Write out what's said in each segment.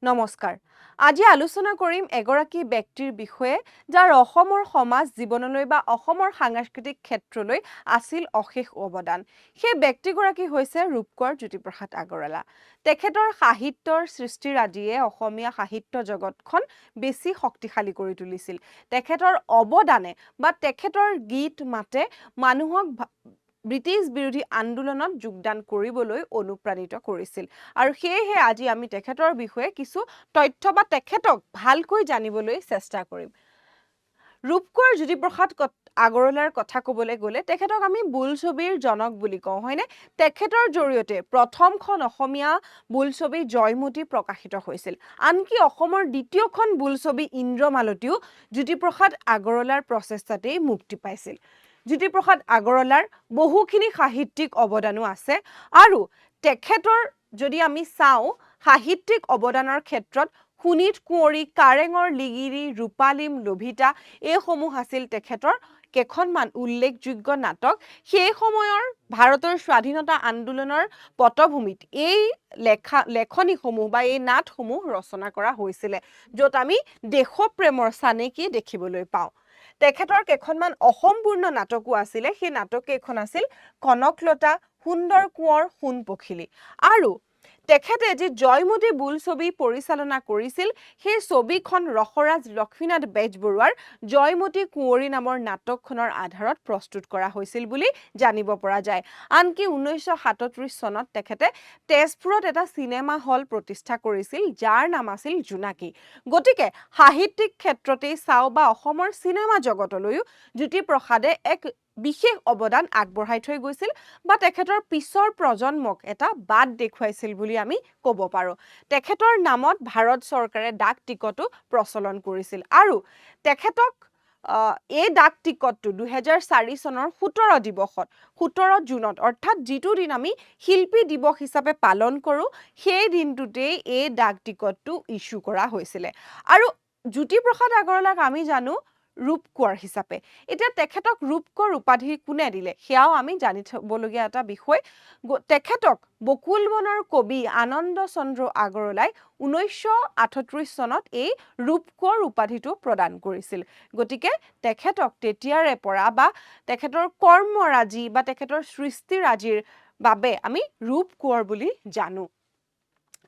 নমস্কাৰ। আজি আলোচনা কৰিম এগৰাকী ব্যক্তিৰ বিষয়ে যাৰ অসমৰ সমাজ জীৱনলৈ বা অসমৰ সাংস্কৃতিক ক্ষেত্ৰলৈ আছিল অশেষ অৱদান। সেই ব্যক্তিগৰাকী হৈছে ৰূপকোঁৱৰ জ্যোতিপ্ৰসাদ আগৰৱালা। তেখেতৰ সাহিত্যৰ সৃষ্টিৰাজিয়ে অসমীয়া সাহিত্য জগতখন বেছি শক্তিশালী কৰি তুলিছিল। তেখেতৰ অৱদানে বা তেখেতৰ গীত মাতে মানুহক ব্ৰিটিছ বিৰোধী আন্দোলনত যোগদান কৰিবলৈ অনুপ্ৰাণিত কৰিছিল। আৰু সেয়েহে আজি আমি তেখেতৰ বিষয়ে কিছু তথ্য বা তেখেতক ভালকৈ জানিবলৈ চেষ্টা কৰিম। ৰূপকোঁৱৰ জ্যোতিপ্ৰসাদ আগৰৱালাৰ কথা ক'বলৈ গ'লে তেখেতক আমি বোলছবিৰ জনক বুলি কওঁ, হয়নে? তেখেতৰ জৰিয়তে প্ৰথমখন অসমীয়া বোলছবি জয়মতী প্ৰকাশিত হৈছিল। আনকি অসমৰ দ্বিতীয়খন বোলছবি ইন্দ্ৰমালতীও জ্যোতিপ্ৰসাদ আগৰৱালাৰ প্ৰচেষ্টাতেই মুক্তি পাইছিল। জ্যোতিপ্ৰসাদ আগৰৱালাৰ বহুখিনি সাহিত্যিক অৱদানো আছে আৰু তেখেতৰ যদি আমি চাওঁ সাহিত্যিক অৱদানৰ ক্ষেত্ৰত সুনীত কুঁৱৰী, কাৰেঙৰ লিগিৰি, ৰূপালীম, লভিতা এইসমূহ আছিল তেখেতৰ কেইখনমান উল্লেখযোগ্য নাটক। সেই সময়ৰ ভাৰতৰ স্বাধীনতা আন্দোলনৰ পটভূমিত এই লেখনিসমূহ বা এই নাটসমূহ ৰচনা কৰা হৈছিলে, য'ত আমি দেশপ্ৰেমৰ চানেকি দেখিবলৈ পাওঁ। তেখেতৰ কেইখনমান অসম্পূৰ্ণ নাটকো আছিলে। সেই নাটক কেইখন আছিল কনকলতা, সুন্দৰ কোঁৱৰ, সোণ পখিলী। আৰু তেখেতে যি জয়মতী বোলছবি পৰিচালনা কৰিছিল, সেই ছবিখন ৰসৰাজ লক্ষ্মীনাথ বেজবৰুৱাৰ জয়মতী কুঁৱৰী নামৰ নাটকখনৰ আধাৰত প্ৰস্তুত কৰা হৈছিল বুলি জানিব পৰা যায়। আনকি 1937 চনত তেখেতে তেজপুৰত এটা চিনেমা হল প্ৰতিষ্ঠা কৰিছিল, যাৰ নাম আছিল জোনাকী। গতিকে সাহিত্যিক ক্ষেত্ৰতেই চাওঁ বা অসমৰ চিনেমা জগতলৈও জ্যোতিপ্ৰসাদে এক বিশেষ অৱদান আগবঢ়াই থৈ গৈছিল বা তেখেতৰ পিছৰ প্ৰজন্মক এটা বাট দেখুৱাইছিল বুলি আমি ক'ব পাৰোঁ। তেখেতৰ নামত ভাৰত চৰকাৰে ডাক টিকটো প্ৰচলন কৰিছিল আৰু তেখেতক এই ডাক টিকটটো 2004 চনৰ 17 জুনত অৰ্থাৎ যিটো দিন আমি শিল্পী দিৱস হিচাপে পালন কৰোঁ, সেই দিনটোতেই এই ডাক টিকটটো ইছ্যু কৰা হৈছিলে। আৰু জ্যোতিপ্ৰসাদ আগৰৱালাক আমি জানো ৰূপকোঁৱৰ হিচাপে। এতিয়া তেখেতক ৰূপকোঁৱৰ উপাধি কোনে দিলে সেয়াও আমি জানি থবলগীয়া এটা বিষয়। তেখেতক বকুল বনৰ কবি আনন্দ চন্দ্ৰ আগৰৱালাই 1938 চনত এই ৰূপকোঁৱৰ উপাধিটো প্ৰদান কৰিছিল। গতিকে তেখেতক তেতিয়াৰে পৰা বা তেখেতৰ কৰ্মৰাজি বা তেখেতৰ সৃষ্টিৰাজিৰ বাবে আমি ৰূপকোঁৱৰ বুলি জানো।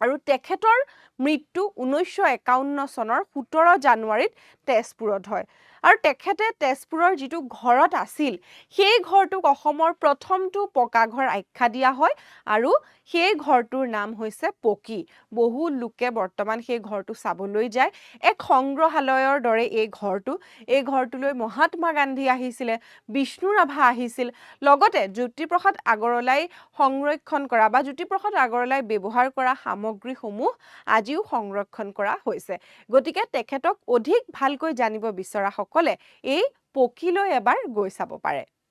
আৰু তেখেতৰ মৃত্যু 1951 চনৰ 17 জানুৱাৰীত তেজপুৰত হয়। আৰু তেখেতে তেজপুৰৰ যিটো ঘৰত আছিল, সেই ঘৰটোক অসমৰ প্ৰথমটো পকা ঘৰ আখ্যা দিয়া হয় আৰু সেই ঘৰটোৰ নাম হৈছে পকী। বহু লোকে বৰ্তমান সেই ঘৰটো চাবলৈ যায়। এক সংগ্ৰহালয়ৰ দৰে এই ঘৰটোলৈ মহাত্মা গান্ধী আহিছিলে, বিষ্ণু ৰাভা আহিছিল। লগতে জ্যোতিপ্ৰসাদ আগৰৱালাই সংৰক্ষণ কৰা বা জ্যোতিপ্ৰসাদ আগৰৱালাই ব্যৱহাৰ কৰা সামগ্ৰীসমূহ আজিও সংৰক্ষণ কৰা হৈছে। গতিকে তেখেতক অধিক ভালকৈ জানিব বিচৰাসকলে এই পকীলৈ এবাৰ গৈ চাব পাৰে।